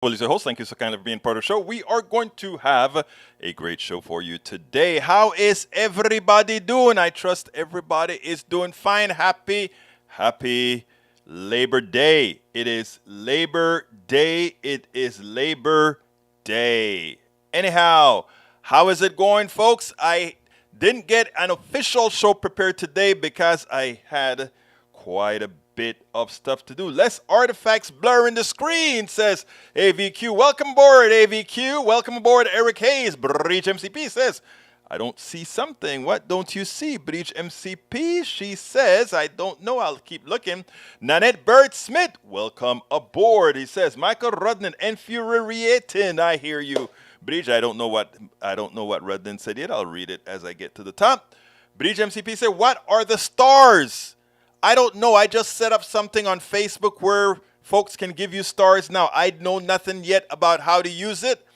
Well, as your host, thank you so kindly for being part of the show. We are going to have a great show for you today. How is everybody doing? I trust everybody is doing fine. Happy Labor Day. It is Labor Day. It is Labor Day. Anyhow, how is it going, folks? I didn't get an official show prepared today because I had quite a bit of stuff to do. Less artifacts blurring the screen, says AVQ. Welcome aboard, AVQ. Welcome aboard, Eric Hayes. Breach MCP says, I don't see something. What don't you see, Breach MCP? She says, I don't know. I'll keep looking. Nanette Bird Smith, welcome aboard. He says, Michael Rudnan, infuriating. I hear you. Breach, I don't know what Rudnan said yet. I'll read it as I get to the top. Breach MCP said, what are the stars? I don't know. I just set up something on Facebook where folks can give you stars. Now, I know nothing yet about how to use it.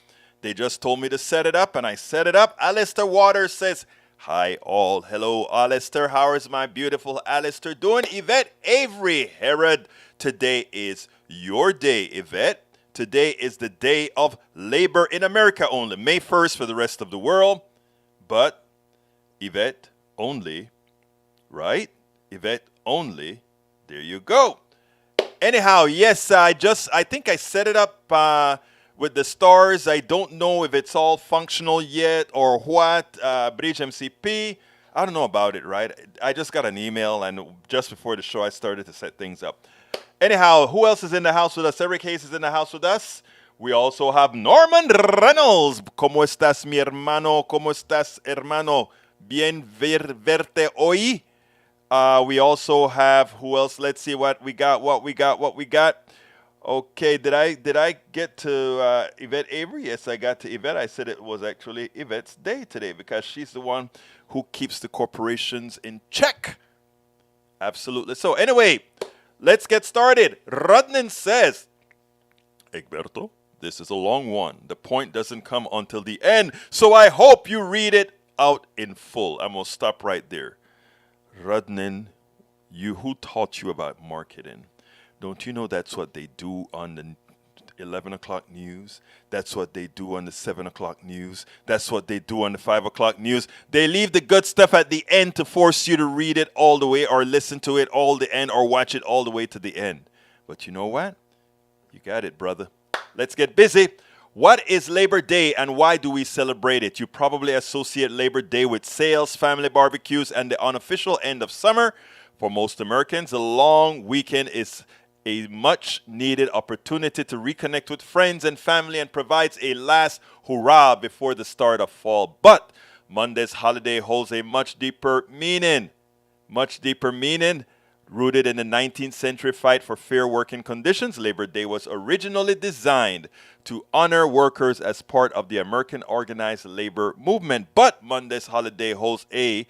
They just told me to set it up, and I set it up. Alistair Waters says, hi all. Hello, Alistair. How is my beautiful Alistair doing? Yvette Avery Herod, today is your day, Yvette. Today is the day of labor in America only. May 1st for the rest of the world. But Yvette only, right? Yvette only. There you go. Anyhow, yes, I think I set it up with the stars. I don't know if it's all functional yet or what. Bridge MCP, I don't know about it, right? I just got an email, and just before the show, I started to set things up. Anyhow, who else is in the house with us? Eric Hayes is in the house with us. We also have Norman Reynolds. ¿Cómo estás, mi hermano? ¿Cómo estás, hermano? Bien verte hoy. We also have, who else? Let's see what we got. Okay, did I get to Yvette Avery? Yes, I got to Yvette. I said it was actually Yvette's day today because she's the one who keeps the corporations in check. Absolutely. So anyway, let's get started. Rudnan says, Egberto, this is a long one. The point doesn't come until the end, so I hope you read it out in full. I'm going to stop right there. Rudnan, who taught you about marketing? Don't you know that's what they do on the 11 o'clock news? That's what they do on the 7 o'clock news. That's what they do on the 5 o'clock news. They leave the good stuff at the end to force you to read it all the way or listen to it all the end or watch it all the way to the end. But you know what? You got it, brother. Let's get busy. What is Labor Day and why do we celebrate it? You probably associate Labor Day with sales, family barbecues, and the unofficial end of summer. For most Americans, a long weekend is a much-needed opportunity to reconnect with friends and family and provides a last hurrah before the start of fall. But Monday's holiday holds a much deeper meaning. Rooted in the 19th century fight for fair working conditions, Labor Day was originally designed to honor workers as part of the American organized labor movement. But Monday's holiday holds a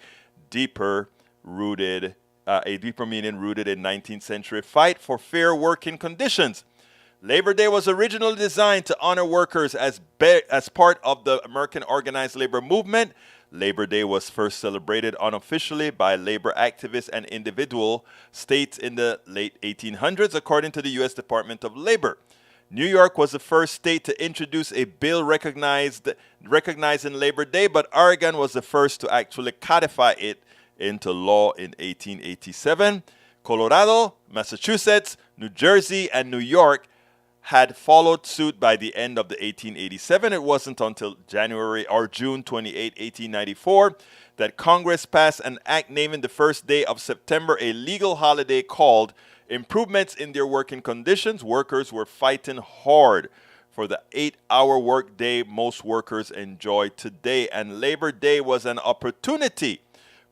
deeper meaning rooted in 19th century fight for fair working conditions. Labor Day was originally designed to honor workers as part of the American organized labor movement. Labor Day was first celebrated unofficially by labor activists and individual states in the late 1800s, according to the U.S. Department of Labor. New York was the first state to introduce a bill recognizing Labor Day, but Oregon was the first to actually codify it into law in 1887. Colorado, Massachusetts, New Jersey, and New York had followed suit by the end of the 1887. It wasn't until June 28, 1894, that Congress passed an act naming the first day of September a legal holiday called Improvements in Their Working Conditions. Workers were fighting hard for the 8-hour workday most workers enjoy today, and Labor Day was an opportunity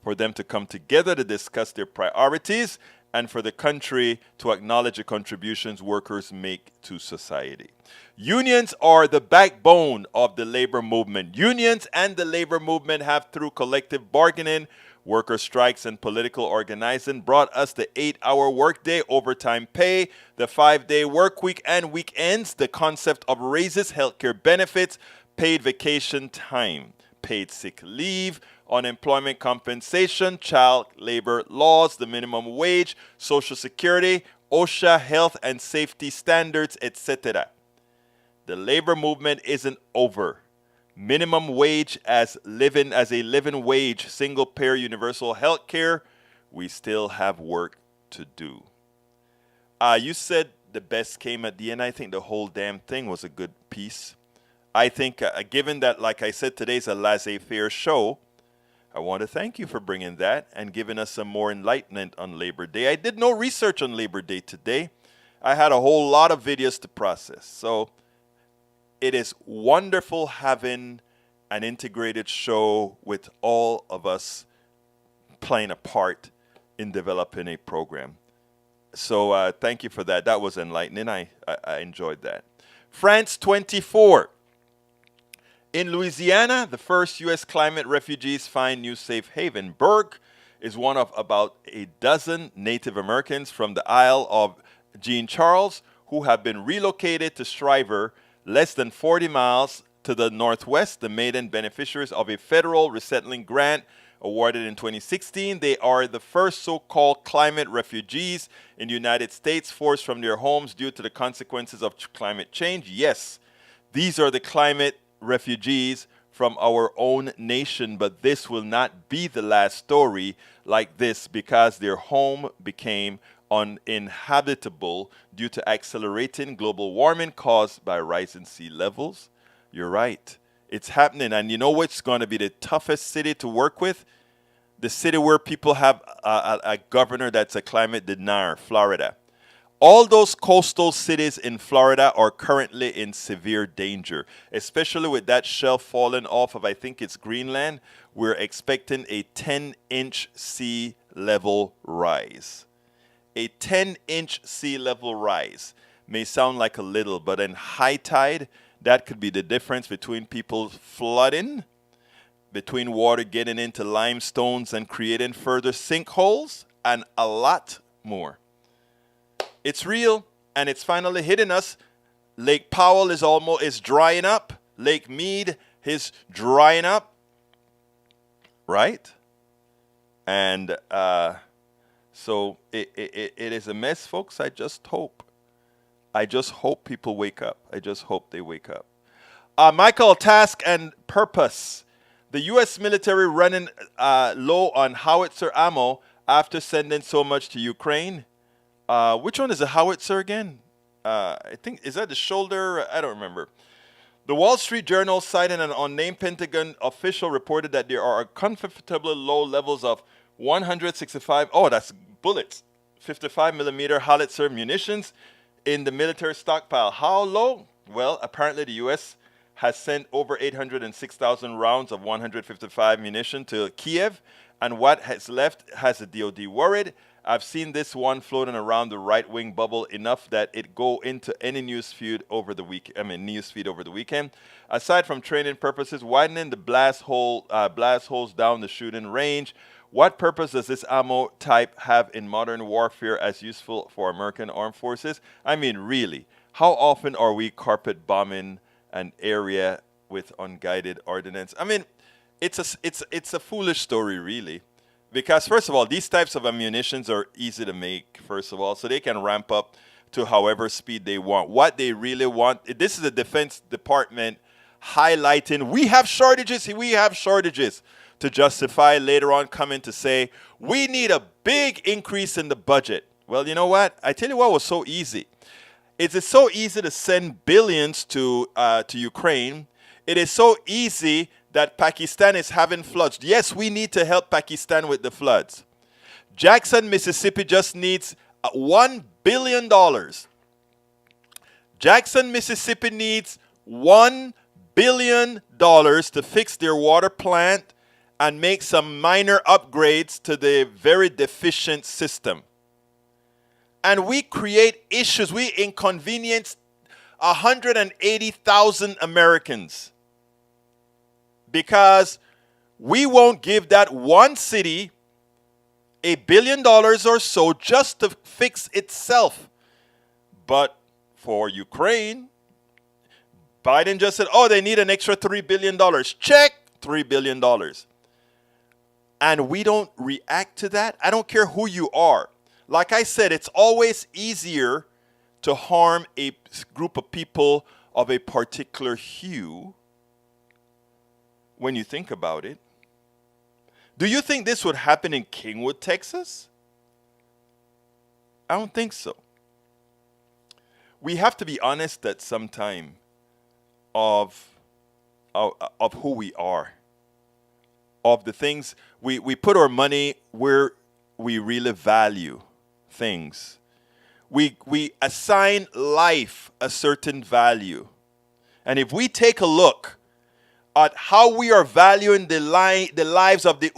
for them to come together to discuss their priorities and for the country to acknowledge the contributions workers make to society. Unions are the backbone of the labor movement. Unions and the labor movement have, through collective bargaining, worker strikes, and political organizing, brought us the 8-hour workday, overtime pay, the 5-day work week and weekends, the concept of raises, healthcare benefits, paid vacation time, paid sick leave, unemployment compensation, child labor laws, the minimum wage, Social Security, OSHA, health and safety standards, etc. The labor movement isn't over. Minimum wage as a living wage, single payer universal health care, we still have work to do. You said the best came at the end. I think the whole damn thing was a good piece. I think, given that, like I said, today's a laissez-faire show, I want to thank you for bringing that and giving us some more enlightenment on Labor Day. I did no research on Labor Day today. I had a whole lot of videos to process. So it is wonderful having an integrated show with all of us playing a part in developing a program. So thank you for that. That was enlightening. I enjoyed that. France 24. In Louisiana, the first U.S. climate refugees find new safe haven. Berg is one of about a dozen Native Americans from the Isle of Jean Charles who have been relocated to Shriver, less than 40 miles to the northwest, the maiden beneficiaries of a federal resettling grant awarded in 2016. They are the first so-called climate refugees in the United States forced from their homes due to the consequences of climate change. Yes, these are the climate refugees from our own nation, but this will not be the last story like this because their home became uninhabitable due to accelerating global warming caused by rising sea levels. You're right. It's happening. And you know what's going to be the toughest city to work with? The city where people have a governor that's a climate denier, Florida. All those coastal cities in Florida are currently in severe danger, especially with that shelf falling off of, I think it's Greenland. We're expecting a 10-inch sea level rise. A 10-inch sea level rise may sound like a little, but in high tide, that could be the difference between people flooding, between water getting into limestones and creating further sinkholes, and a lot more. It's real, and it's finally hitting us. Lake Powell is drying up. Lake Mead is drying up, right? And so it is a mess, folks. I just hope people wake up. I just hope they wake up. Michael, task and purpose. The U.S. military running low on howitzer ammo after sending so much to Ukraine. Which one is a howitzer again? I think, is that the shoulder? I don't remember. The Wall Street Journal, citing an unnamed Pentagon official, reported that there are comfortably low levels of 165, that's bullets, 55 millimeter howitzer munitions in the military stockpile. How low? Well, apparently the U.S. has sent over 806,000 rounds of 155 munition to Kiev, and what has left has the DoD worried. I've seen this one floating around the right-wing bubble enough that it go into any newsfeed over the weekend. Aside from training purposes, widening the blast holes down the shooting range. What purpose does this ammo type have in modern warfare as useful for American armed forces? I mean, really, how often are we carpet bombing an area with unguided ordnance? I mean, it's a foolish story, really. Because, first of all, these types of ammunitions are easy to make, first of all, so they can ramp up to however speed they want. What they really want, this is the Defense Department highlighting, we have shortages, to justify later on coming to say, we need a big increase in the budget. Well, you know what? I tell you what was so easy. It is so easy to send billions to Ukraine. It is so easy that Pakistan is having floods. Yes, we need to help Pakistan with the floods. Jackson, Mississippi just needs $1 billion. Jackson, Mississippi needs $1 billion to fix their water plant and make some minor upgrades to the very deficient system. And we create issues. We inconvenience 180,000 Americans. Because we won't give that one city $1 billion or so just to fix itself. But for Ukraine, Biden just said, they need an extra $3 billion. Check, $3 billion. And we don't react to that. I don't care who you are. Like I said, it's always easier to harm a group of people of a particular hue when you think about it. Do you think this would happen in Kingwood, Texas? I don't think so. We have to be honest at some time of who we are, of the things we put our money where we really value things. We assign life a certain value. And if we take a look at how we are valuing the lives of the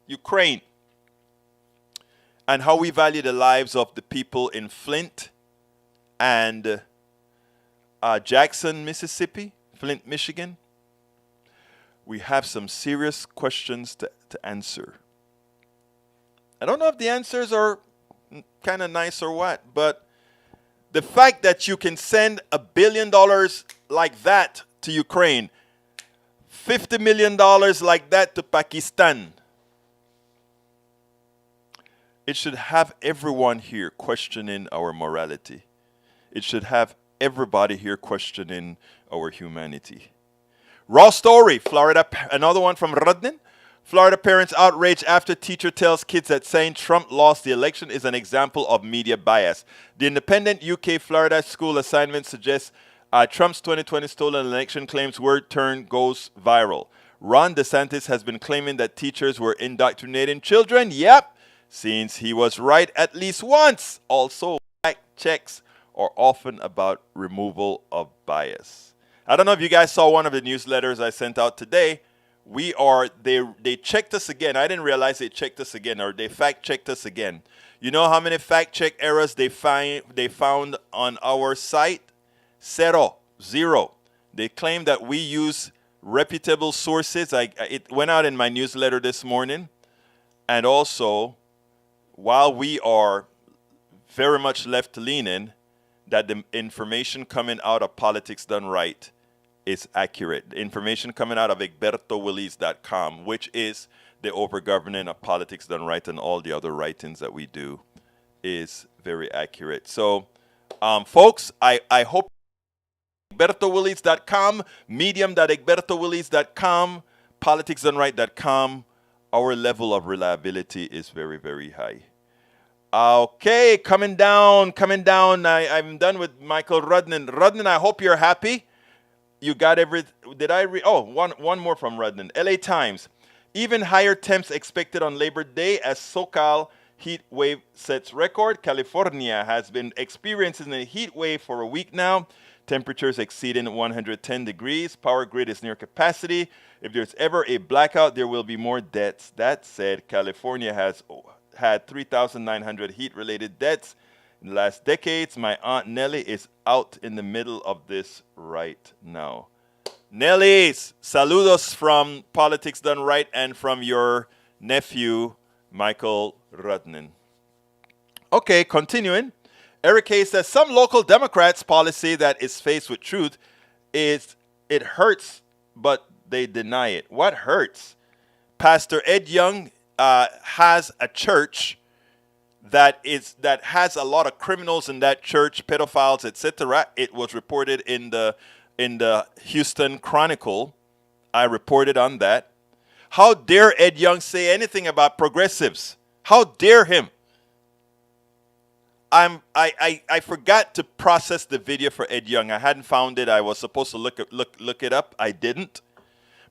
Ukraine, and how we value the lives of the people in Flint and Jackson, Mississippi, Flint, Michigan, we have some serious questions to answer. I don't know if the answers are kind of nice or what, but the fact that you can send $1 billion like that to Ukraine, $50 million like that to Pakistan, it should have everyone here questioning our morality. It should have everybody here questioning our humanity. Raw story, Florida, another one from Rudnin. Florida parents outraged after teacher tells kids that saying Trump lost the election is an example of media bias. The independent UK Florida school assignment suggests Trump's 2020 stolen election claims word turn goes viral. Ron DeSantis has been claiming that teachers were indoctrinating children. Yep, since he was right at least once. Also, fact checks are often about removal of bias. I don't know if you guys saw one of the newsletters I sent out today. They checked us again. I didn't realize they checked us again, or they fact checked us again. You know how many fact check errors they found on our site? Zero. They claim that we use reputable sources. It went out in my newsletter this morning. And also, while we are very much left-leaning, that the information coming out of Politics Done Right is accurate. The information coming out of egbertowillies.com, which is the overgoverning of Politics Done Right and all the other writings that we do, is very accurate. So, folks, I hope egbertowillies.com, medium.egbertowillies.com, politicsdoneright.com, our level of reliability is very, very high. Okay, coming down. I'm done with Michael Rudnin. Rudnin, I hope you're happy. You got did I read? Oh, one more from Rudnin. LA Times. Even higher temps expected on Labor Day as SoCal heat wave sets record. California has been experiencing a heat wave for a week now. Temperatures exceeding 110 degrees. Power grid is near capacity. If there's ever a blackout, there will be more deaths. That said, California has had 3,900 heat-related deaths in the last decades. My Aunt Nellie is out in the middle of this right now. Nellies, saludos from Politics Done Right and from your nephew, Michael Rudnin. Okay, continuing. Eric Hayes says, some local Democrats' policy that is faced with truth is it hurts, but they deny it. What hurts? Pastor Ed Young has a church that has a lot of criminals in that church, pedophiles, etc. It was reported in the Houston Chronicle. I reported on that. How dare Ed Young say anything about progressives? How dare him? I forgot to process the video for Ed Young. I hadn't found it. I was supposed to look it up. I didn't.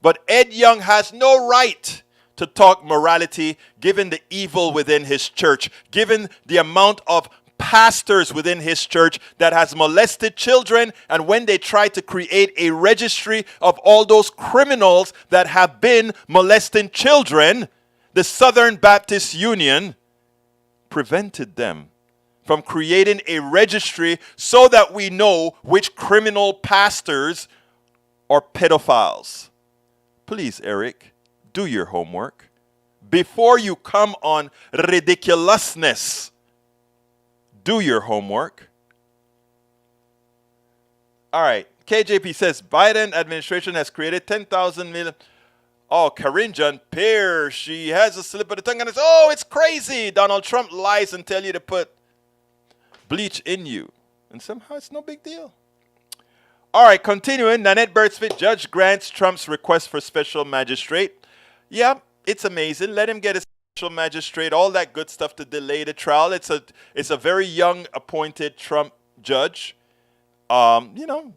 But Ed Young has no right to talk morality, given the evil within his church, given the amount of pastors within his church that has molested children, and when they tried to create a registry of all those criminals that have been molesting children, the Southern Baptist Union prevented them from creating a registry so that we know which criminal pastors are pedophiles. Please, Eric, do your homework before you come on ridiculousness. Do your homework. All right. KJP says Biden administration has created 10,000 million. Oh, Karine Jean-Pierre, she has a slip of the tongue and it's, oh, it's crazy. Donald Trump lies and tell you to put bleach in you. And somehow it's no big deal. All right, continuing. Nanette Birdsmith, judge grants Trump's request for special magistrate. Yeah, it's amazing. Let him get a special magistrate, all that good stuff to delay the trial. It's a very young appointed Trump judge. You know,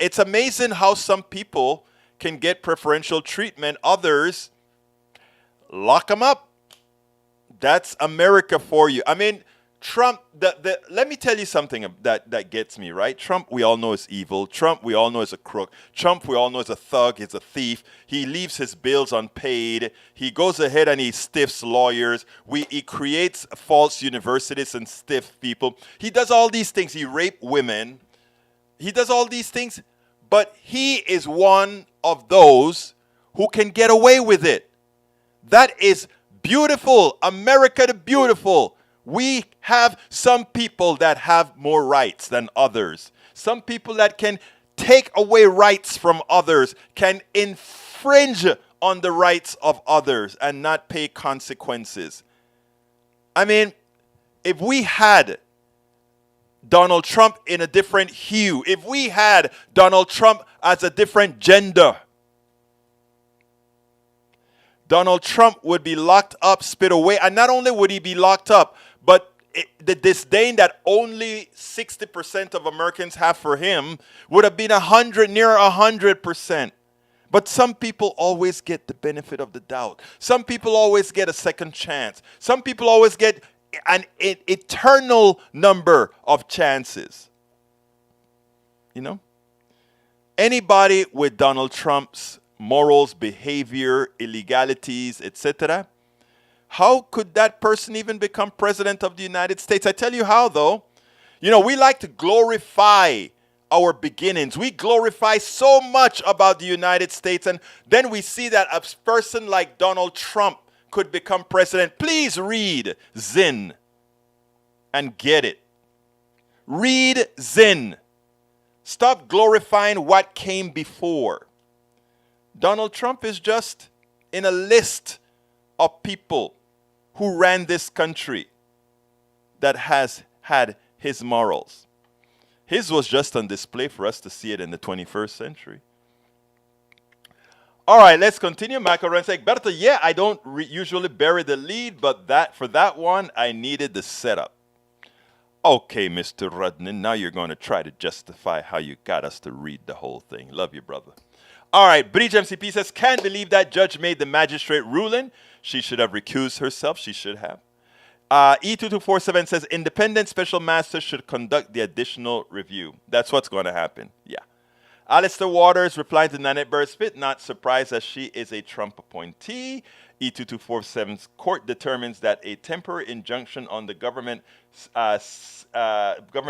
it's amazing how some people can get preferential treatment. Others, lock them up. That's America for you. I mean, Trump, let me tell you something that gets me, right? Trump, we all know is evil. Trump, we all know is a crook. Trump, we all know is a thug, is a thief. He leaves his bills unpaid. He goes ahead and he stiffs lawyers. He creates false universities and stiff people. He does all these things. He rapes women. He does all these things. But he is one of those who can get away with it. That is beautiful. America the beautiful. We have some people that have more rights than others. Some people that can take away rights from others, can infringe on the rights of others and not pay consequences. I mean, if we had Donald Trump in a different hue, if we had Donald Trump as a different gender, Donald Trump would be locked up, spit away. And not only would he be locked up, but the disdain that only 60% of Americans have for him would have been near 100%. But some people always get the benefit of the doubt. Some people always get a second chance. Some people always get an eternal number of chances. You know? Anybody with Donald Trump's morals, behavior, illegalities, etc., how could that person even become president of the United States? I tell you how, though. You know, we like to glorify our beginnings. We glorify so much about the United States, and then we see that a person like Donald Trump could become president. Please read Zinn and get it. Read Zinn. Stop glorifying what came before. Donald Trump is just in a list of people who ran this country that has had his morals. His was just on display for us to see it in the 21st century. All right, let's continue. Michael Ren says, Berta, yeah, I don't usually bury the lead, but for that one, I needed the setup. Okay, Mr. Rudnin, now you're going to try to justify how you got us to read the whole thing. Love you, brother. All right, Bridge MCP says, can't believe that judge made the magistrate ruling. She should have recused herself. She should have. E2247 says, independent special master should conduct the additional review. That's what's going to happen. Yeah. Alistair Waters replied to Nanette Birdsmith, not surprised as she is a Trump appointee. E2247's court determines that a temporary injunction on the government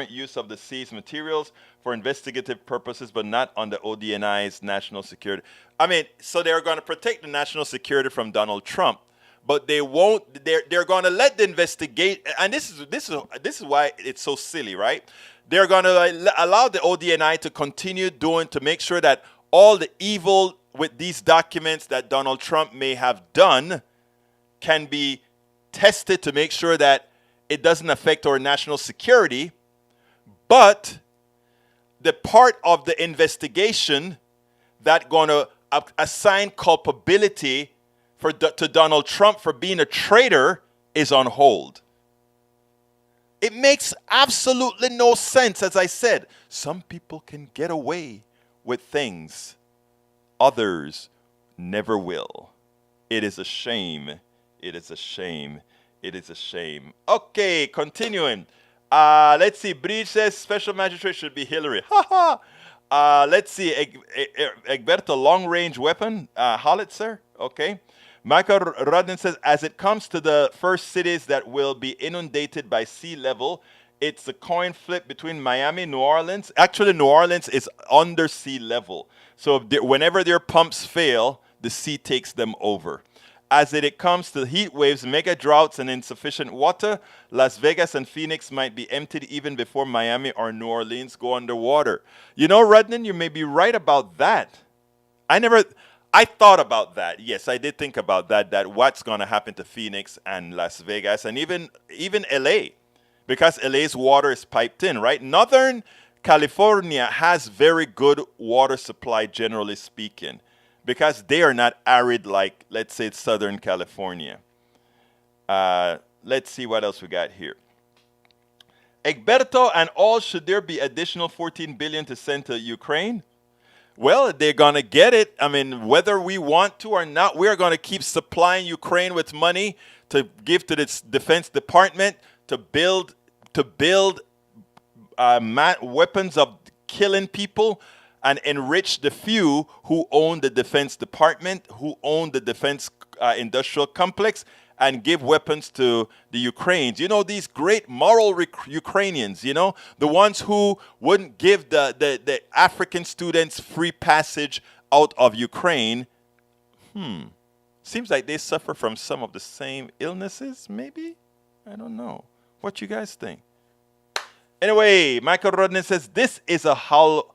use of the seized materials for investigative purposes, but not on the ODNI's national security. I mean, so they're going to protect the national security from Donald Trump, but they won't. They're going to let the investigate. And this is why it's so silly, right? They're going to allow the ODNI to continue to make sure that all the evil with these documents that Donald Trump may have done can be tested to make sure that it doesn't affect our national security. But the part of the investigation that going to assign culpability to Donald Trump for being a traitor is on hold. It makes absolutely no sense. As I said, some people can get away with things. Others never will. It is a shame. It is a shame. It is a shame. Okay, continuing. Let's see. Bridge says special magistrate should be Hillary. Ha ha. Let's see. Egberto, long-range weapon. Howitzer. Okay. Michael Rodden says, as it comes to the first cities that will be inundated by sea level, it's a coin flip between Miami, New Orleans. Actually, New Orleans is under sea level. So whenever their pumps fail, the sea takes them over. As it comes to heat waves, mega droughts, and insufficient water, Las Vegas and Phoenix might be emptied even before Miami or New Orleans go underwater. You know, Rudnin, you may be right about that. I thought about that. Yes, I did think about that what's going to happen to Phoenix and Las Vegas and even LA, because LA's water is piped in, right? Northern California has very good water supply, generally speaking, because they are not arid like, let's say, Southern California. Let's see what else we got here. Egberto and all, should there be additional 14 billion to send to Ukraine? Well, they're going to get it. I mean, whether we want to or not, we're going to keep supplying Ukraine with money to give to its Defense Department to build weapons of killing people and enrich the few who own the Defense Department, who own the defense industrial complex, and give weapons to the Ukrainians. You know, these great moral Ukrainians, you know, the ones who wouldn't give the African students free passage out of Ukraine. Seems like they suffer from some of the same illnesses, maybe? I don't know. What you guys think? Anyway, Michael Rodney says, this is a howitzer.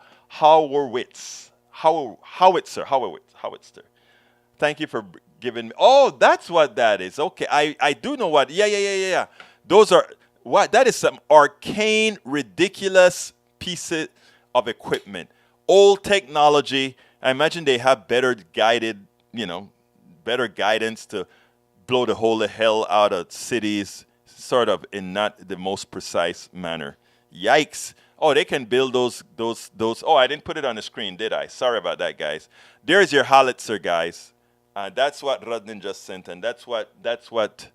Thank you for giving me. Oh, that's what that is. Okay, I do know what. Yeah. Those are what. That is some arcane, ridiculous piece of equipment. Old technology. I imagine they have better guidance to blow the whole hell out of cities, sort of in not the most precise manner. Yikes. Oh, they can build those. Oh, I didn't put it on the screen, did I? Sorry about that, guys. There's your howitzer, guys. That's what Rodnin just sent, and that's what's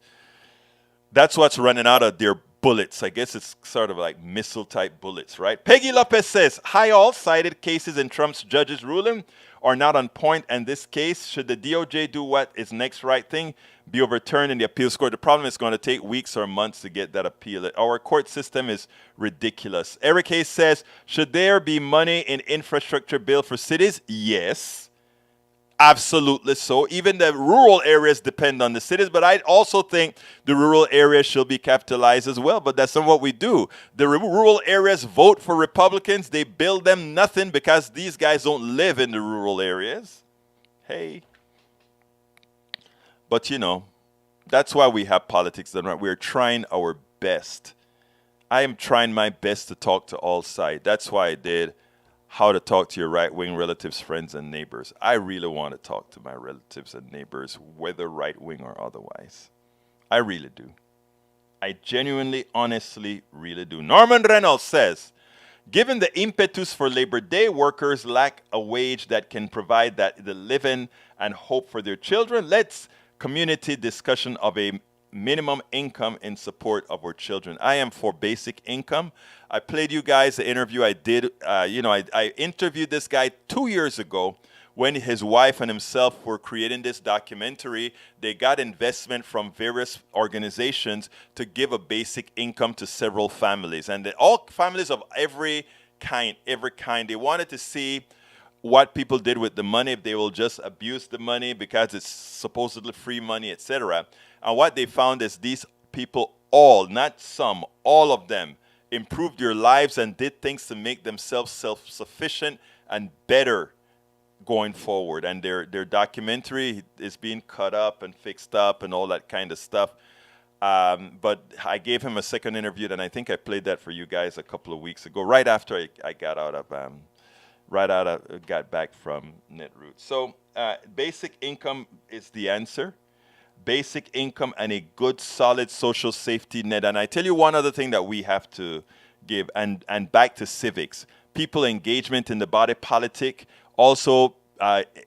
running out of their bullets. I guess it's sort of like missile-type bullets, right? Peggy Lopez says, hi all, cited cases in Trump's judge's ruling are not on point, and this case, should the DOJ do what is next right thing, be overturned in the appeals court? The problem is going to take weeks or months to get that appeal. Our court system is ridiculous. Eric Hayes says, should there be money in infrastructure bill for cities? Yes. Absolutely so. Even the rural areas depend on the cities, but I also think the rural areas should be capitalized as well. But that's not what we do. The rural areas vote for Republicans. They build them nothing because these guys don't live in the rural areas. Hey. But, you know, that's why we have politics done right. We're trying our best. I am trying my best to talk to all sides. That's why I did how to talk to your right-wing relatives, friends, and neighbors. I really want to talk to my relatives and neighbors, whether right-wing or otherwise. I really do. I genuinely, honestly, really do. Norman Reynolds says, given the impetus for Labor Day, workers lack a wage that can provide the living and hope for their children. Let's community discussion of a minimum income in support of our children. I am for basic income. I played you guys the interview I did. I interviewed this guy 2 years ago when his wife and himself were creating this documentary. They got investment from various organizations to give a basic income to several families. And all families of every kind. They wanted to see what people did with the money, if they will just abuse the money because it's supposedly free money, etc. And what they found is these people all, not some, all of them, improved their lives and did things to make themselves self-sufficient and better going forward. And their documentary is being cut up and fixed up and all that kind of stuff. But I gave him a second interview, and I think I played that for you guys a couple of weeks ago, right after I got back from Netroot. So basic income is the answer. Basic income and a good, solid social safety net. And I tell you one other thing that we have to give, and back to civics. People engagement in the body politic, also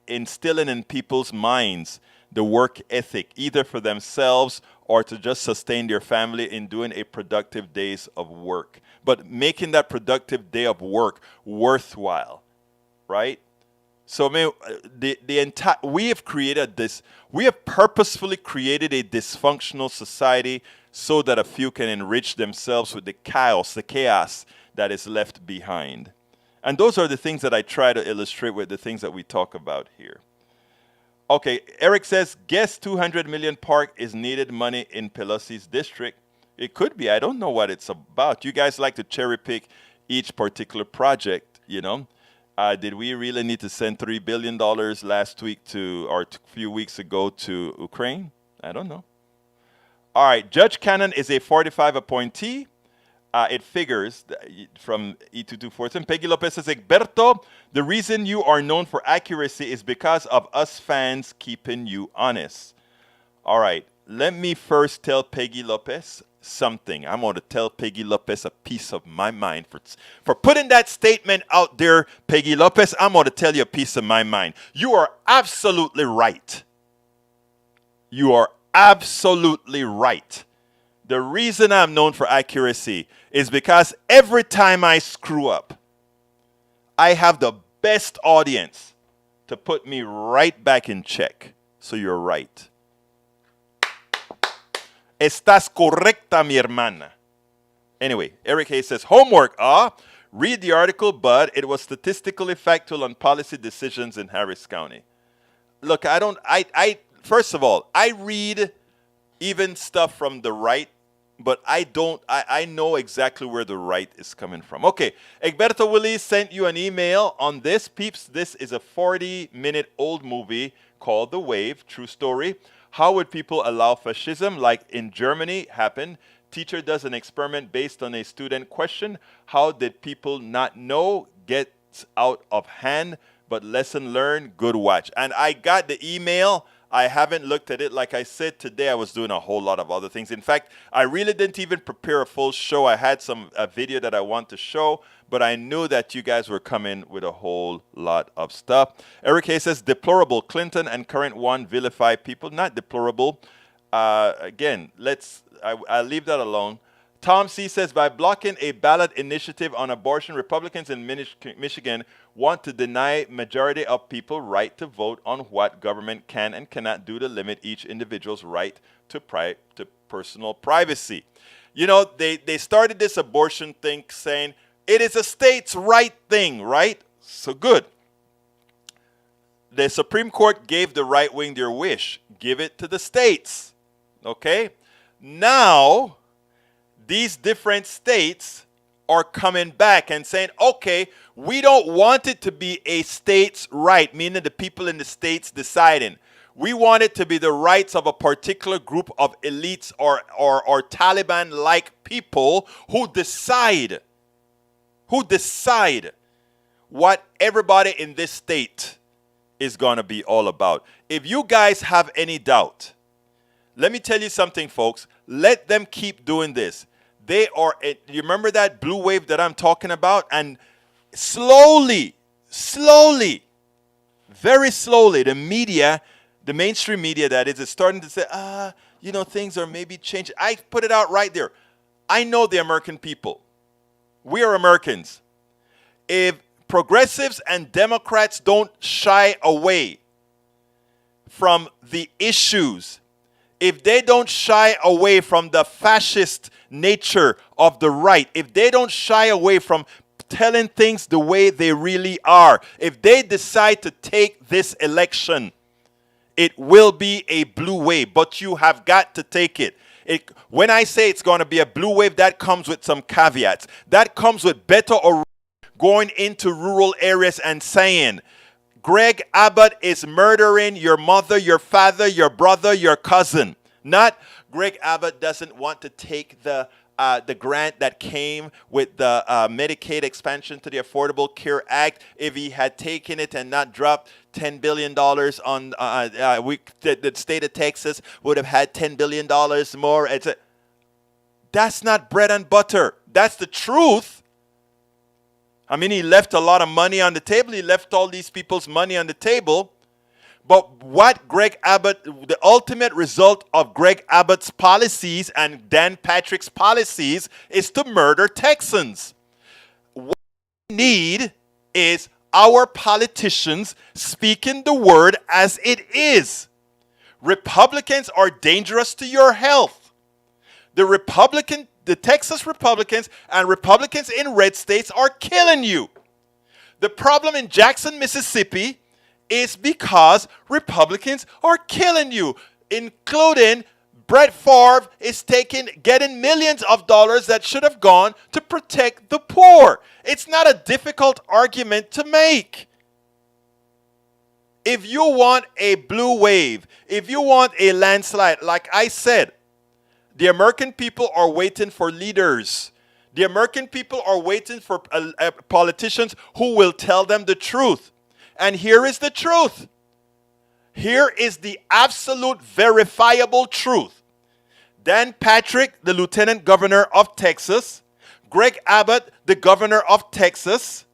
instilling in people's minds the work ethic, either for themselves or to just sustain their family in doing a productive days of work. But making that productive day of work worthwhile, right? So, I mean, we have purposefully created a dysfunctional society so that a few can enrich themselves with the chaos that is left behind. And those are the things that I try to illustrate with the things that we talk about here. Okay, Eric says, guess 200 million park is needed money in Pelosi's district. It could be. I don't know what it's about. You guys like to cherry pick each particular project, you know. Did we really need to send $3 billion last week or a few weeks ago to Ukraine? I don't know. All right, Judge Cannon is a 45 appointee. it figures from E224. And Peggy Lopez says, Egberto, the reason you are known for accuracy is because of us fans keeping you honest. All right, let me first tell Peggy Lopez something. I'm going to tell Peggy Lopez a piece of my mind. For putting that statement out there, Peggy Lopez, I'm going to tell you a piece of my mind. You are absolutely right. You are absolutely right. The reason I'm known for accuracy is because every time I screw up, I have the best audience to put me right back in check. So you're right. Estás correcta, mi hermana. Anyway, Eric Hayes says, homework, read the article, but it was statistically factual on policy decisions in Harris County. Look, first of all, I read even stuff from the right, but I know exactly where the right is coming from. Okay, Egberto Willis sent you an email on this. Peeps, this is a 40-minute-old movie called The Wave, true story. How would people allow fascism, like in Germany, happen? Teacher does an experiment based on a student question. How did people not know? Gets out of hand, but lesson learned, good watch. And I got the email. I haven't looked at it. Like I said, today I was doing a whole lot of other things. In fact, I really didn't even prepare a full show. I had a video that I want to show, but I knew that you guys were coming with a whole lot of stuff. Eric Hayes says, deplorable. Clinton and current one vilify people. Not deplorable. Again, I'll leave that alone. Tom C. says, by blocking a ballot initiative on abortion, Republicans in Michigan want to deny majority of people right to vote on what government can and cannot do to limit each individual's right to personal privacy. You know, they started this abortion thing saying it is a state's right thing, right? So good. The Supreme Court gave the right wing their wish. Give it to the states. Okay? Now, these different states are coming back and saying, okay, we don't want it to be a state's right, meaning the people in the states deciding. We want it to be the rights of a particular group of elites or Taliban-like people who decide what everybody in this state is going to be all about. If you guys have any doubt, let me tell you something, folks. Let them keep doing this. You remember that blue wave that I'm talking about? And slowly, very slowly, the media, the mainstream media that is starting to say, things are maybe changing. I put it out right there. I know the American people. We are Americans. If progressives and Democrats don't shy away from the issues, if they don't shy away from the fascist nature of the right, if they don't shy away from telling things the way they really are, if they decide to take this election, it will be a blue wave, but you have got to take it. When I say it's going to be a blue wave, that comes with some caveats. That comes with Beto O'Rourke going into rural areas and saying, Greg Abbott is murdering your mother, your father, your brother, your cousin. Not Greg Abbott doesn't want to take the grant that came with the Medicaid expansion to the Affordable Care Act. If he had taken it and not dropped $10 billion on the state of Texas would have had $10 billion more. That's not bread and butter. That's the truth. I mean, he left a lot of money on the table. He left all these people's money on the table. But what Greg Abbott, the ultimate result of Greg Abbott's policies and Dan Patrick's policies is to murder Texans. What we need is our politicians speaking the word as it is. Republicans are dangerous to your health. The Texas Republicans and Republicans in red states are killing you. The problem in Jackson, Mississippi is because Republicans are killing you, including Brett Favre is getting millions of dollars that should have gone to protect the poor. It's not a difficult argument to make. If you want a blue wave, if you want a landslide, like I said, the American people are waiting for leaders. The American people are waiting for politicians who will tell them the truth. And here is the truth. Here is the absolute verifiable truth. Dan Patrick, the Lieutenant Governor of Texas, Greg Abbott, the Governor of Texas,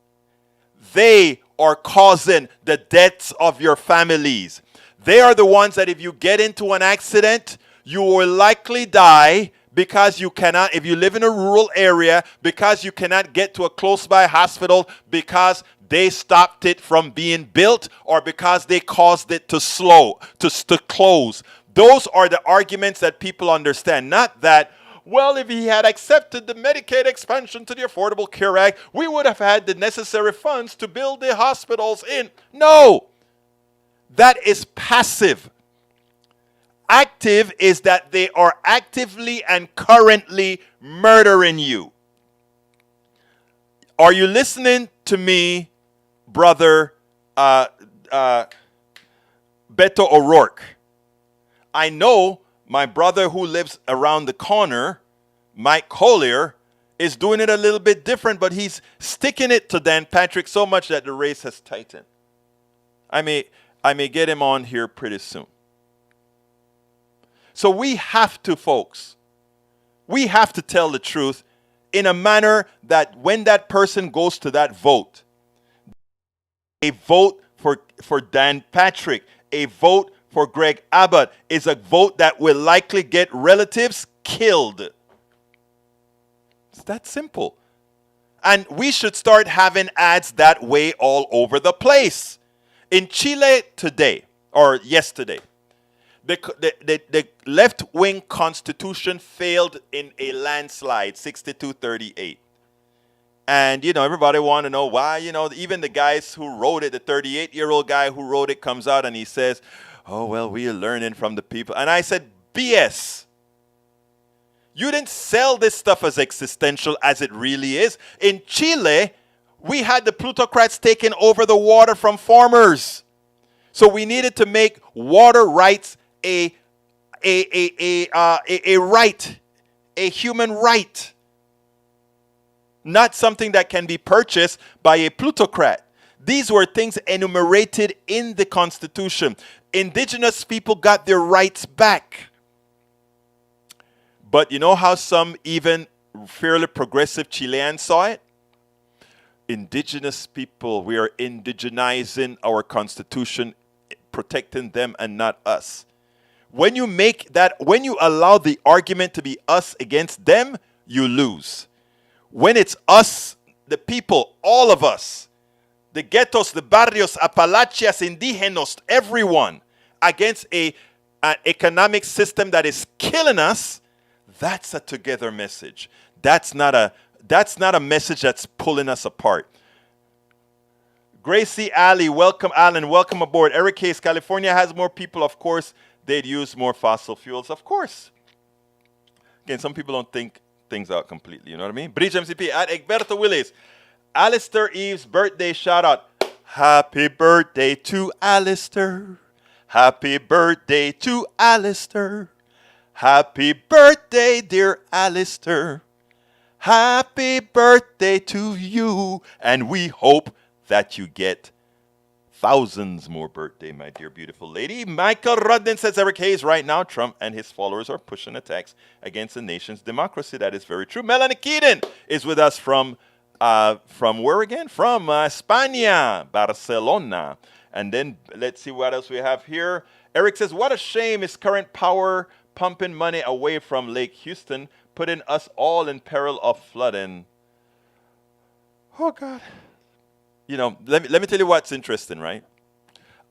they are causing the deaths of your families. They are the ones that if you get into an accident, you will likely die because you cannot, if you live in a rural area, because you cannot get to a close by hospital because they stopped it from being built or because they caused it to to close. Those are the arguments that people understand. Not that, well, if he had accepted the Medicaid expansion to the Affordable Care Act, we would have had the necessary funds to build the hospitals in. No, that is passive. Active is that they are actively and currently murdering you. Are you listening to me, brother Beto O'Rourke? I know my brother who lives around the corner, Mike Collier, is doing it a little bit different, but he's sticking it to Dan Patrick so much that the race has tightened. I may get him on here pretty soon. So we have to, folks, we have to tell the truth in a manner that when that person goes to that vote, a vote for Dan Patrick, a vote for Greg Abbott is a vote that will likely get relatives killed. It's that simple. And we should start having ads that way all over the place. In Chile today, or yesterday, the left-wing constitution failed in a landslide, 62-38. And, everybody want to know why. Even the guys who wrote it, the 38-year-old guy who wrote it comes out and he says, oh, well, we are learning from the people. And I said, BS. You didn't sell this stuff as existential as it really is. In Chile, we had the plutocrats taking over the water from farmers. So we needed to make water rights a right, a human right, not something that can be purchased by a plutocrat. These were things enumerated in the Constitution. Indigenous people got their rights back. But you know how some even fairly progressive Chileans saw it? Indigenous people, we are indigenizing our Constitution, protecting them and not us. When you make that, when you allow the argument to be us against them, you lose. When it's us, the people, all of us, the ghettos, the barrios, Apalachias, indígenas, everyone, against an economic system that is killing us, that's a together message. That's not a message that's pulling us apart. Gracie Alley, welcome, Alan, welcome aboard. Eric Hayes, California has more people, of course. They'd use more fossil fuels, of course. Again, some people don't think things out completely, you know what I mean? Bridge MCP, at Egberto Willis. Alistair Eves' birthday shout out. Happy birthday to Alistair. Happy birthday to Alistair. Happy birthday, dear Alistair. Happy birthday to you. And we hope that you get thousands more birthday, my dear beautiful lady. Michael Rudden says, Eric Hayes, right now, Trump and his followers are pushing attacks against the nation's democracy. That is very true. Melanie Keaton is with us from where again? From España, Barcelona. And then let's see what else we have here. Eric says, what a shame is current power pumping money away from Lake Houston, putting us all in peril of flooding. Oh, God. Let me tell you what's interesting, right?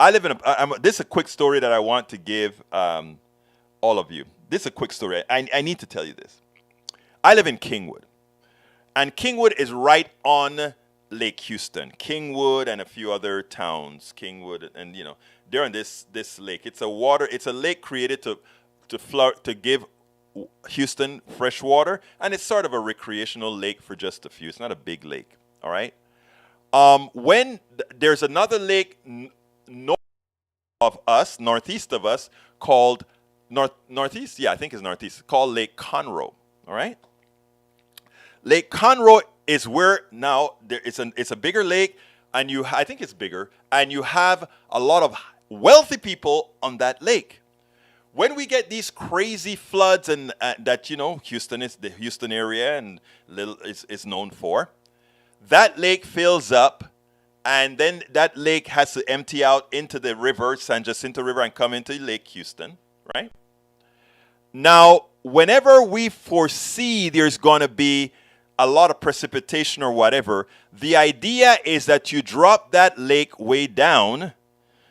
I live in this is a quick story that I want to give all of you. This is a quick story. I need to tell you this. I live in Kingwood. And Kingwood is right on Lake Houston. Kingwood and a few other towns. Kingwood and, they're on this lake. It's a lake created to give Houston fresh water. And it's sort of a recreational lake for just a few. It's not a big lake, all right? When there's another lake north of us, northeast of us, called northeast, yeah, I think it's northeast, called Lake Conroe, all right? Lake Conroe is where now it's a bigger lake, and I think it's bigger, and you have a lot of wealthy people on that lake. When we get these crazy floods and that Houston is the Houston area and little is known for, that lake fills up, and then that lake has to empty out into the river, San Jacinto River, and come into Lake Houston, right? Now, whenever we foresee there's going to be a lot of precipitation or whatever, the idea is that you drop that lake way down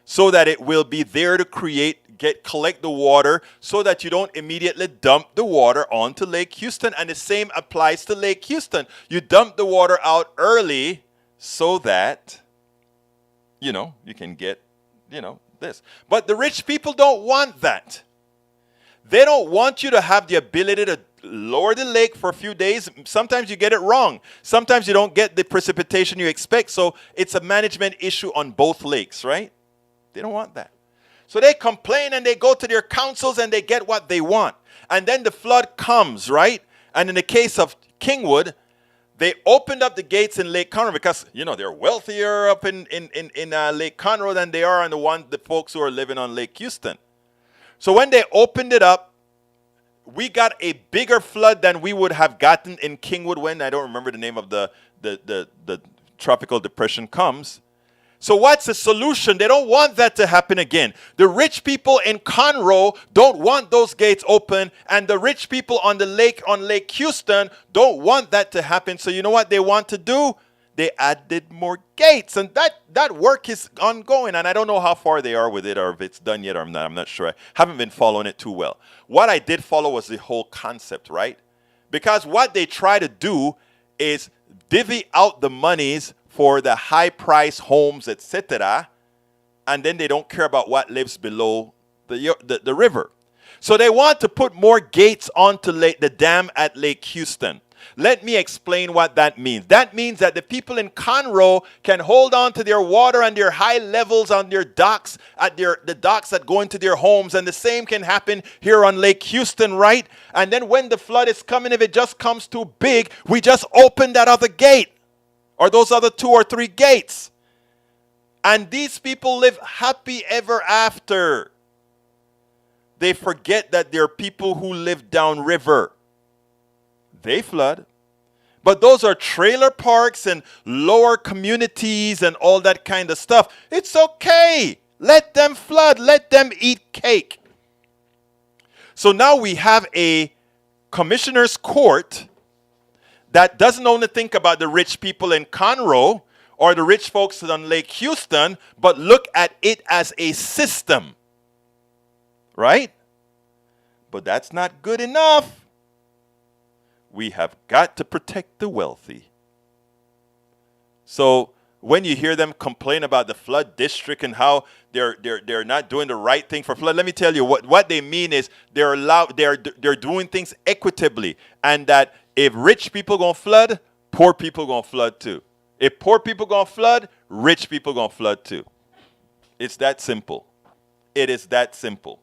so that it will be there to collect the water, so that you don't immediately dump the water onto Lake Houston. And the same applies to Lake Houston. You dump the water out early so that, you can get, this. But the rich people don't want that. They don't want you to have the ability to lower the lake for a few days. Sometimes you get it wrong. Sometimes you don't get the precipitation you expect. So it's a management issue on both lakes, right? They don't want that. So they complain and they go to their councils and they get what they want. And then the flood comes, right? And in the case of Kingwood, they opened up the gates in Lake Conroe because, they're wealthier up in Lake Conroe than they are on the folks who are living on Lake Houston. So when they opened it up, we got a bigger flood than we would have gotten in Kingwood when, I don't remember the name of the tropical depression comes. So what's the solution? They don't want that to happen again. The rich people in Conroe don't want those gates open, and the rich people on Lake Houston don't want that to happen. So you know what they want to do? They added more gates, and that work is ongoing, and I don't know how far they are with it or if it's done yet or not. I'm not sure. I haven't been following it too well. What I did follow was the whole concept, right? Because what they try to do is divvy out the monies for the high price homes, etc., and then they don't care about what lives below the river. So they want to put more gates onto the dam at Lake Houston. Let me explain what that means. That means that the people in Conroe can hold on to their water and their high levels on their docks, the docks that go into their homes, and the same can happen here on Lake Houston, right? And then when the flood is coming, if it just comes too big, we just open that other gate or those other 2 or 3 gates. And these people live happy ever after. They forget that there are people who live downriver. They flood. But those are trailer parks and lower communities and all that kind of stuff. It's okay. Let them flood. Let them eat cake. So now we have a commissioner's court that doesn't only think about the rich people in Conroe or the rich folks on Lake Houston, but look at it as a system. Right? But that's not good enough. We have got to protect the wealthy. So when you hear them complain about the flood district and how they're not doing the right thing for flood, let me tell you what they mean is they're doing things equitably, and that if rich people gonna flood, poor people gonna flood too. If poor people gonna flood, rich people gonna flood too. It's that simple. It is that simple.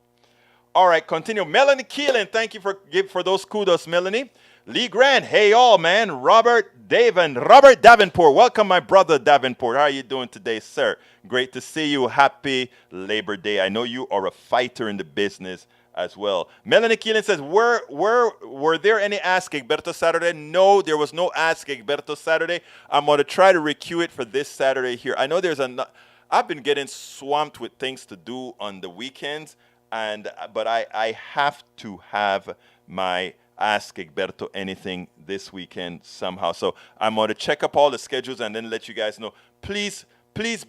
All right, continue. Melanie Keelan, thank you for those kudos, Melanie. Lee Grant, hey all, man. Robert Davenport. Welcome, my brother Davenport. How are you doing today, sir? Great to see you. Happy Labor Day. I know you are a fighter in the business as well. Melanie Keelan says, were there any Ask Egberto Saturday? No, there was no Ask Egberto Saturday. I'm going to try to recue it for this Saturday here. I know I've been getting swamped with things to do on the weekends, but I have to have my Ask Egberto anything this weekend somehow. So I'm going to check up all the schedules and then let you guys know. Please,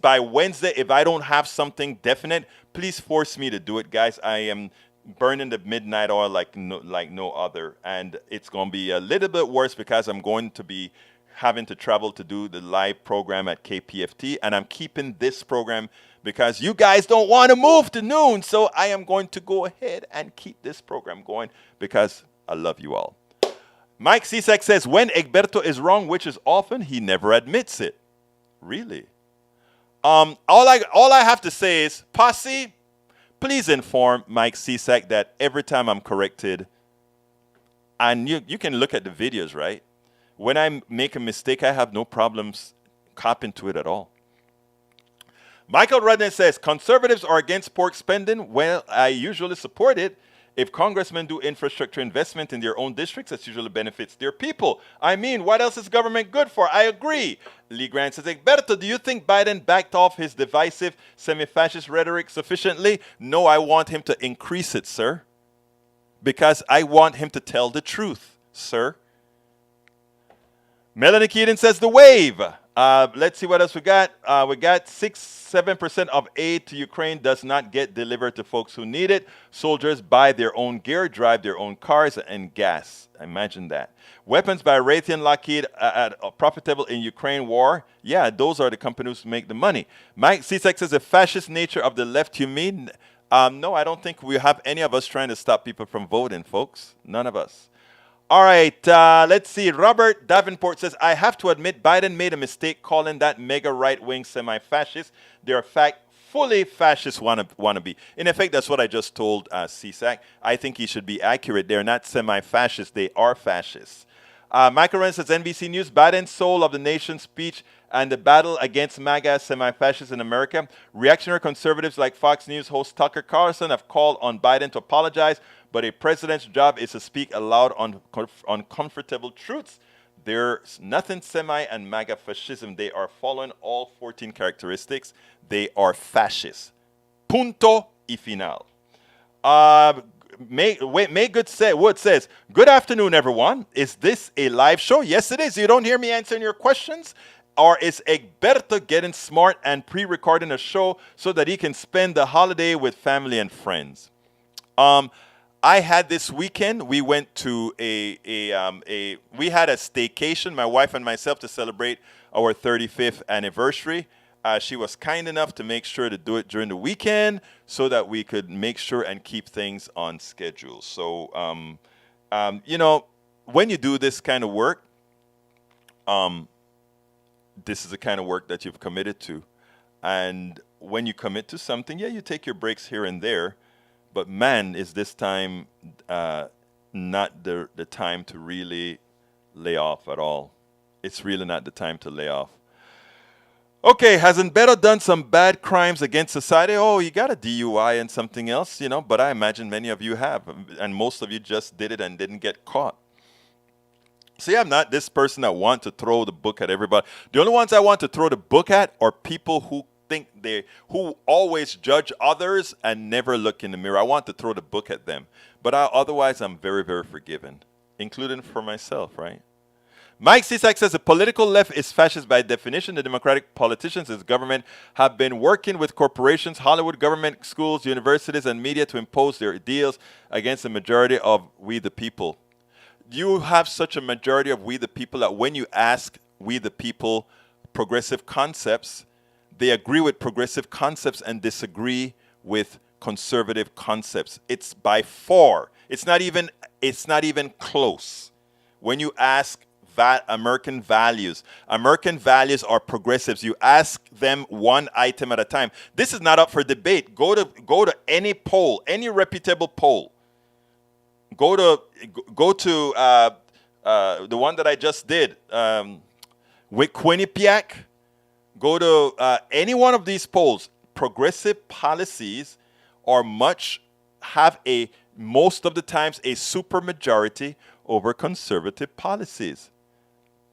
by Wednesday, if I don't have something definite, please force me to do it, guys. I am burning the midnight oil like no other. And it's going to be a little bit worse because I'm going to be having to travel to do the live program at KPFT. And I'm keeping this program because you guys don't want to move to noon. So I am going to go ahead and keep this program going because I love you all. Mike Cisak says, when Egberto is wrong, which is often, he never admits it. Really? All I have to say is, Posse, please inform Mike Cisak that every time I'm corrected, and you can look at the videos, right? When I make a mistake, I have no problems copping to it at all. Michael Rudden says, conservatives are against pork spending. Well, I usually support it. If congressmen do infrastructure investment in their own districts, that usually benefits their people. I mean, what else is government good for? I agree. Lee Grant says, Egberto, do you think Biden backed off his divisive, semi-fascist rhetoric sufficiently? No, I want him to increase it, sir. Because I want him to tell the truth, sir. Melanie Keaton says, the wave. Let's see what else we got. We got 7% of aid to Ukraine does not get delivered to folks who need it. Soldiers buy their own gear, drive their own cars, and gas. Imagine that. Weapons by Raytheon Lockheed profitable in Ukraine war. Yeah, those are the companies who make the money. Mike Cisak says, the fascist nature of the left, you mean? No, I don't think we have any of us trying to stop people from voting, folks. None of us. All right, let's see. Robert Davenport says, I have to admit Biden made a mistake calling that mega right-wing semi-fascist. They're fully fascist wannabe. In effect, that's what I just told CSAC. I think he should be accurate. They're not semi-fascist. They are fascists. Michael Wren says, NBC News, Biden's soul of the nation speech and the battle against MAGA semi-fascists in America. Reactionary conservatives like Fox News host Tucker Carlson have called on Biden to apologize, but a president's job is to speak aloud on uncomfortable truths. There's nothing semi and MAGA fascism. They are following all 14 characteristics. They are fascists. Punto y final. Wood says, good afternoon, everyone. Is this a live show? Yes, it is. You don't hear me answering your questions? Or is Egberto getting smart and pre-recording a show so that he can spend the holiday with family and friends? I had this weekend, we went to we had a staycation, my wife and myself, to celebrate our 35th anniversary. She was kind enough to make sure to do it during the weekend so that we could make sure and keep things on schedule. So, you know, when you do this kind of work, this is the kind of work that you've committed to. And when you commit to something, yeah, you take your breaks here and there. But man, is this time not the time to really lay off at all. It's really not the time to lay off. Okay, hasn't Beto done some bad crimes against society? Oh, he got a DUI and something else, you know, but I imagine many of you have. And most of you just did it and didn't get caught. See, I'm not this person that want to throw the book at everybody. The only ones I want to throw the book at are people who who always judge others and never look in the mirror. I want to throw the book at them. But otherwise, I'm very, very forgiving, including for myself, right? Mike Cisak says the political left is fascist by definition. The Democratic politicians as government have been working with corporations, Hollywood, government, schools, universities, and media to impose their deals against the majority of we the people. You have such a majority of we the people that when you ask we the people progressive concepts, they agree with progressive concepts and disagree with conservative concepts. It's by far. It's not even close. When you ask American values are progressives. You ask them one item at a time. This is not up for debate. Go to any poll, any reputable poll. Go to the one that I just did with Quinnipiac. Go to any one of these polls. Progressive policies have most of the times a supermajority over conservative policies.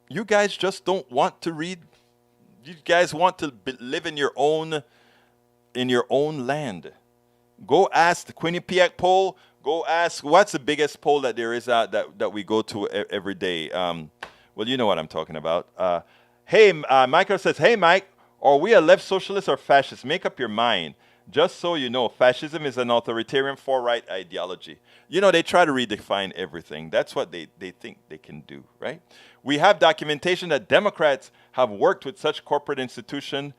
You guys just don't want to read. You guys want to live in your own land. Go ask the Quinnipiac poll. Go ask what's the biggest poll that there is that we go to every day. Well, you know what I'm talking about. Michael says, hey, Mike, are we a left socialist or fascist? Make up your mind. Just so you know, fascism is an authoritarian far-right ideology. You know, they try to redefine everything. That's what they think they can do, right? We have documentation that Democrats have worked with such corporate institutions.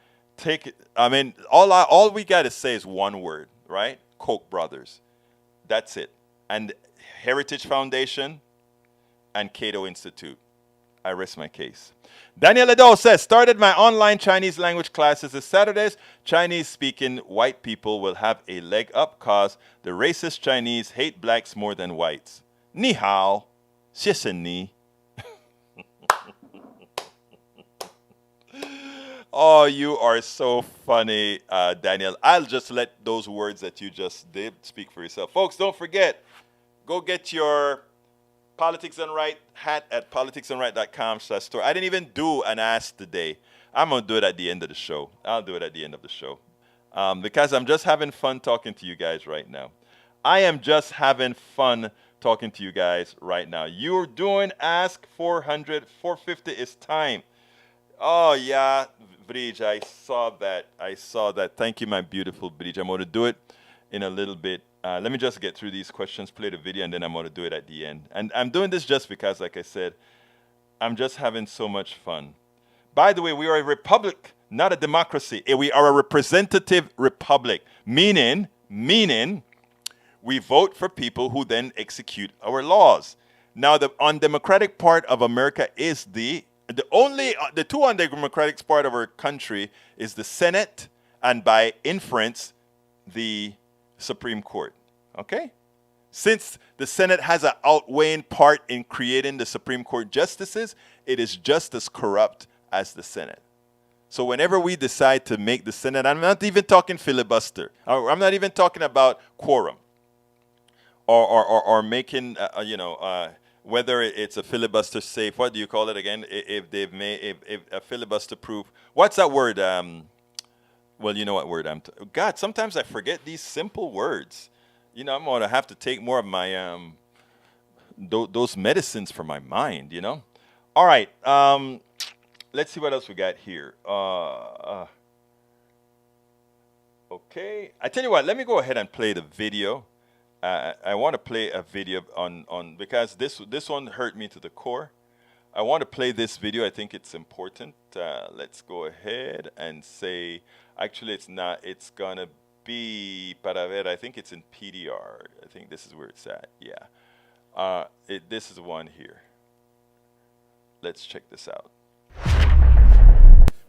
All we got to say is one word, right? Koch brothers. That's it. And Heritage Foundation and Cato Institute. I rest my case. Daniel Edo says, started my online Chinese language classes this Saturdays. Chinese-speaking white people will have a leg up cause the racist Chinese hate blacks more than whites. Ni hao, xie shen ni. Oh, you are so funny, Daniel. I'll just let those words that you just did speak for yourself. Folks, don't forget, go get your Politics and Right hat at politicsandright.com/store. I didn't even do an ask today. I'm going to do it at the end of the show. I'll do it at the end of the show. Because I'm just having fun talking to you guys right now. I am just having fun talking to you guys right now. You're doing Ask 400, 450 is time. Oh, yeah, Bridge, I saw that. I saw that. Thank you, my beautiful Bridge. I'm going to do it in a little bit. Let me just get through these questions, play the video, and then I'm going to do it at the end. And I'm doing this just because, like I said, I'm just having so much fun. By the way, we are a republic, not a democracy. We are a representative republic, meaning we vote for people who then execute our laws. Now, the undemocratic part of America is the two undemocratic part of our country is the Senate and by inference, the Supreme Court. Okay? Since the Senate has an outweighing part in creating the Supreme Court justices, it is just as corrupt as the Senate. So whenever we decide to make the Senate, I'm not even talking filibuster. I'm not even talking about quorum or making, whether it's a filibuster safe. What do you call it again? If a filibuster proof. What's that word? Well, you know what word God, sometimes I forget these simple words. I'm going to have to take more of my, those medicines for my mind, All right. Let's see what else we got here. Okay. I tell you what, let me go ahead and play the video. I want to play a video on because this one hurt me to the core. I want to play this video. I think it's important. Let's go ahead and say, actually, it's not. It's going to be para ver. I think it's in PDR. I think this is where it's at. Yeah. This is one here. Let's check this out.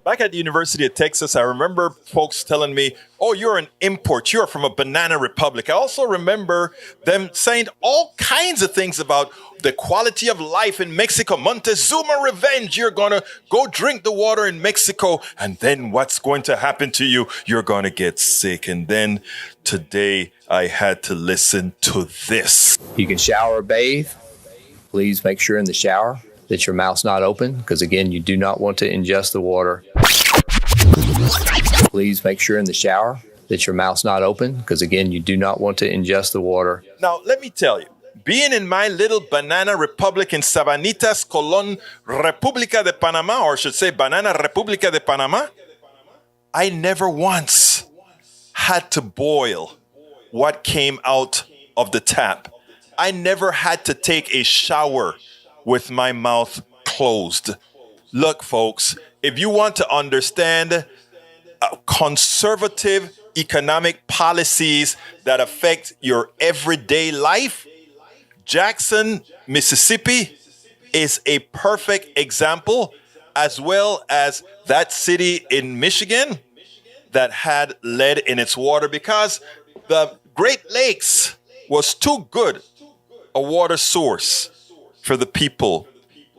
Back at the University of Texas, I remember folks telling me, oh, you're an import. You're from a banana republic. I also remember them saying all kinds of things about the quality of life in Mexico. Montezuma revenge. You're going to go drink the water in Mexico. And then what's going to happen to you? You're going to get sick. And then today I had to listen to this. You can shower or bathe. Please make sure in the shower that your mouth's not open, because again, you do not want to ingest the water. Please make sure in the shower that your mouth's not open, because again, you do not want to ingest the water. Now, let me tell you, being in my little banana republic in Sabanitas, Colon, República de Panama, or I should say Banana República de Panama, I never once had to boil what came out of the tap. I never had to take a shower with my mouth closed. Look, folks, if you want to understand conservative economic policies that affect your everyday life, Jackson, Mississippi is a perfect example, as well as that city in Michigan that had lead in its water because the Great Lakes was too good a water source for the people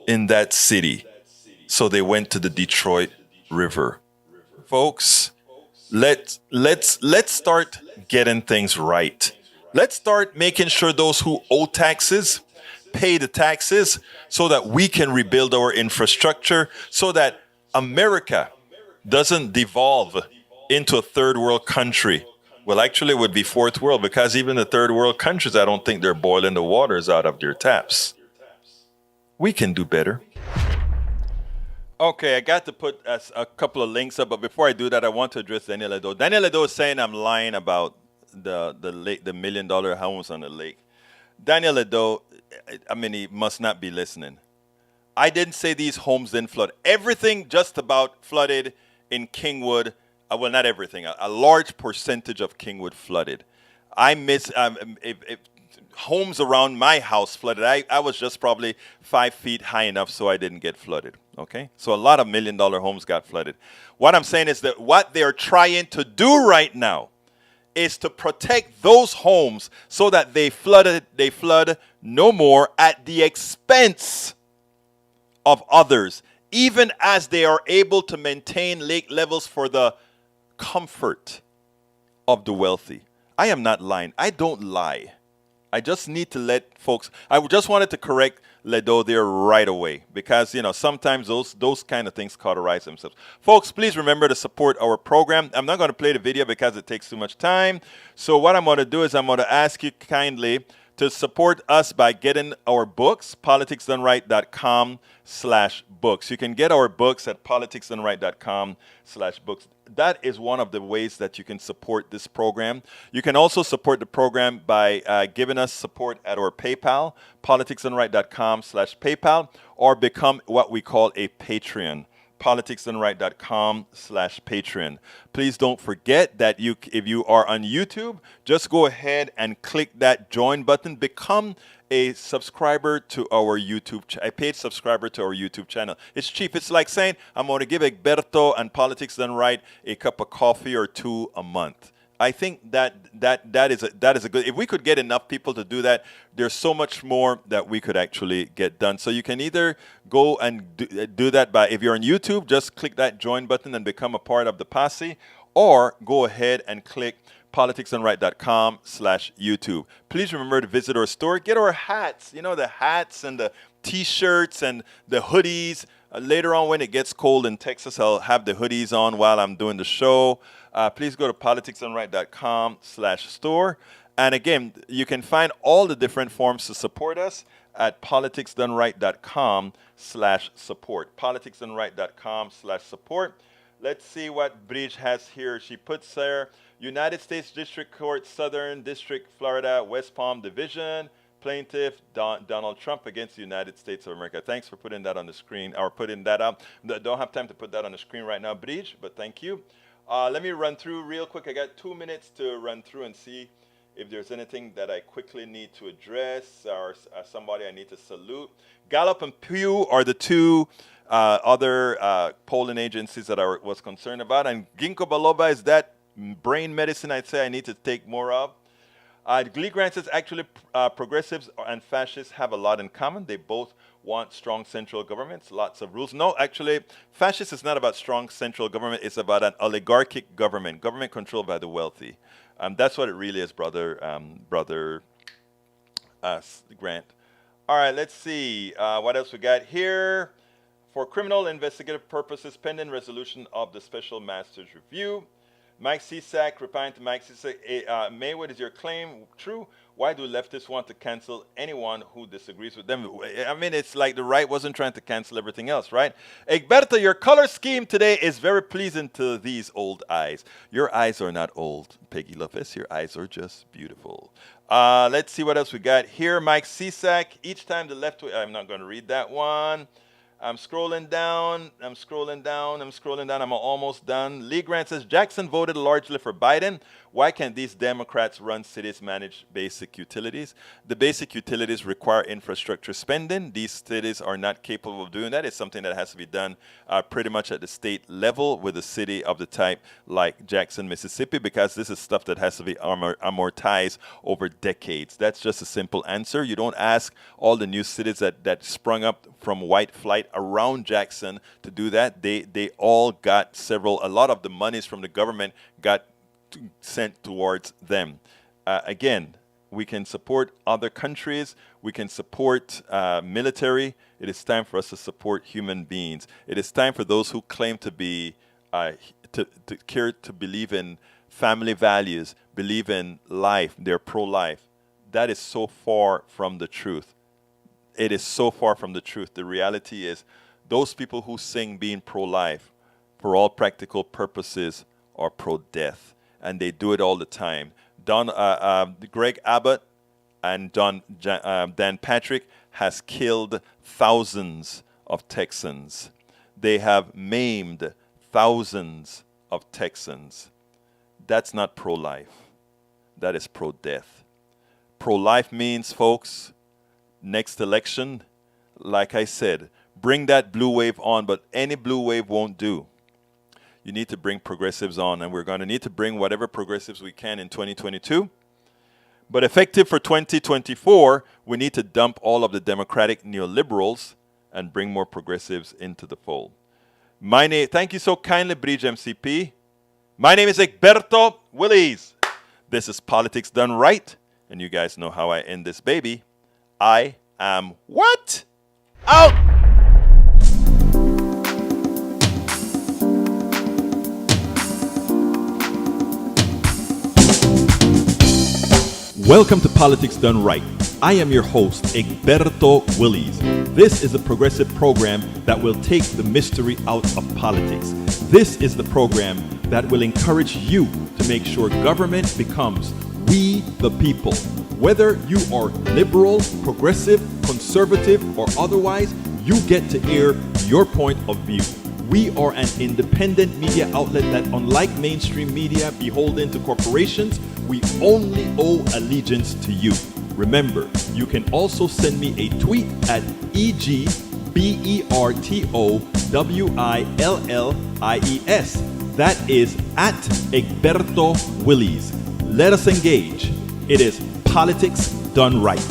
in that city. So they went to the Detroit River. Folks, let's start getting things right. Let's start making sure those who owe taxes pay the taxes so that we can rebuild our infrastructure, so that America doesn't devolve into a third world country. Well, actually, it would be fourth world, because even the third world countries, I don't think they're boiling the waters out of their taps. We can do better. Okay, I got to put a couple of links up, but before I do that, I want to address Daniel Edo. Daniel Edo is saying I'm lying about the lake, the $1 million homes on the lake. Daniel Edo, I mean, he must not be listening. I didn't say these homes didn't flood. Everything just about flooded in Kingwood. Well, not everything. A large percentage of Kingwood flooded. I miss if homes around my house flooded. I was just probably 5 feet high enough so I didn't get flooded. Okay, so a lot of $1 million homes got flooded. What I'm saying is that what they're trying to do right now is to protect those homes so that they flood no more at the expense of others. even as they are able to maintain lake levels for the comfort of the wealthy. I am not lying. I don't lie. I just need to let folks. I just wanted to correct Ledo there right away because sometimes those kind of things cauterize themselves. Folks, please remember to support our program. I'm not going to play the video because it takes too much time. So what I'm going to do is I'm going to ask you kindly to support us by getting our books, politicsdoneright.com/books. You can get our books at politicsdoneright.com/books. That is one of the ways that you can support this program. You can also support the program by giving us support at our PayPal, politicsdoneright.com/PayPal, or become what we call a Patreon, politicsdoneright.com/Patreon. Please don't forget that if you are on YouTube, just go ahead and click that join button. Become a subscriber to our a paid subscriber to our YouTube channel. It's cheap. It's like saying I'm going to give Egberto and Politics Done Right a cup of coffee or two a month. I think that is a good. If we could get enough people to do that, there's so much more that we could actually get done. So you can either go and do that by, if you're on YouTube, just click that join button and become a part of the posse, or go ahead and click politicsdoneright.com/YouTube. Please remember to visit our store. Get our hats. The hats and the T-shirts and the hoodies. Later on, when it gets cold in Texas, I'll have the hoodies on while I'm doing the show. Please go to politicsdoneright.com/store. And again, you can find all the different forms to support us at politicsdoneright.com/support. politicsdoneright.com/support. Let's see what Bridge has here. She puts there, United States District Court, Southern District, Florida, West Palm Division, plaintiff Donald Trump against the United States of America. Thanks for putting that on the screen, or putting that up. Don't have time to put that on the screen right now, Bridge, but thank you. Let me run through real quick. I got 2 minutes to run through and see if there's anything that I quickly need to address, or somebody I need to salute. Gallup and Pew are the two other polling agencies that I was concerned about. And ginkgo biloba is that brain medicine I'd say I need to take more of. Glee Grant says, actually, progressives and fascists have a lot in common. They both want strong central governments, lots of rules. No, actually, fascist is not about strong central government. It's about an oligarchic government controlled by the wealthy. That's what it really is, brother Grant. All right, let's see. What else we got here? For criminal investigative purposes, pending resolution of the Special Master's Review. Mike Cisak, replying to Mike Cisak, Maywood, is your claim true? Why do leftists want to cancel anyone who disagrees with them? I mean, it's like the right wasn't trying to cancel everything else, right? Egberto, your color scheme today is very pleasing to these old eyes. Your eyes are not old, Peggy Lopez. Your eyes are just beautiful. Let's see what else we got here. Mike Cisak, each time the left, I'm not going to read that one. I'm scrolling down. I'm almost done. Lee Grant says, Jackson voted largely for Biden. Why can't these Democrats run cities manage basic utilities? The basic utilities require infrastructure spending. These cities are not capable of doing that. It's something that has to be done pretty much at the state level with a city of the type like Jackson, Mississippi, because this is stuff that has to be amortized over decades. That's just a simple answer. You don't ask all the new cities that sprung up from white flight around Jackson to do that. They all got a lot of the monies from the government got sent towards them. Again, we can support other countries. We can support military. It is time for us to support human beings. It is time for those who claim to be to believe in family values, believe in life. They're pro-life. That is so far from the truth. It is so far from the truth. The reality is, those people who sing being pro-life, for all practical purposes, are pro-death. And they do it all the time. Greg Abbott and Dan Patrick has killed thousands of Texans. They have maimed thousands of Texans. That's not pro-life. That is pro-death. Pro-life means, folks, next election, like I said, bring that blue wave on, but any blue wave won't do. You need to bring progressives on, and we're going to need to bring whatever progressives we can in 2022. But effective for 2024, we need to dump all of the Democratic neoliberals and bring more progressives into the fold. Thank you so kindly, Bridge MCP. My name is Egberto Willies. This is Politics Done Right, and you guys know how I end this baby. I am what? Out! Welcome to Politics Done Right. I am your host, Egberto Willies. This is a progressive program that will take the mystery out of politics. This is the program that will encourage you to make sure government becomes we the people. Whether you are liberal, progressive, conservative, or otherwise, you get to air your point of view. We are an independent media outlet that, unlike mainstream media beholden to corporations, we only owe allegiance to you. Remember, you can also send me a tweet at EGBERTOWILLIES. That is at Egberto Willies. Let us engage. It is Politics Done Right.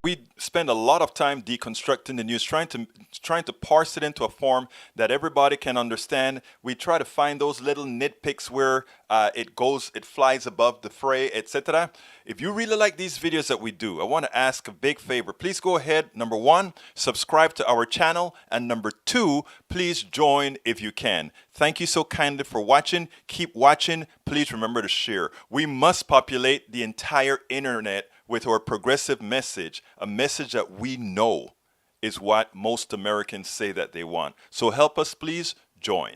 We spend a lot of time deconstructing the news, trying to parse it into a form that everybody can understand. We try to find those little nitpicks where it flies above the fray, etc. If you really like these videos that we do, I want to ask a big favor. Please go ahead. Number one, subscribe to our channel, and number two, please join if you can. Thank you so kindly for watching. Keep watching. Please remember to share. We must populate the entire internet with our progressive message, a message that we know is what most Americans say that they want. So help us, please join.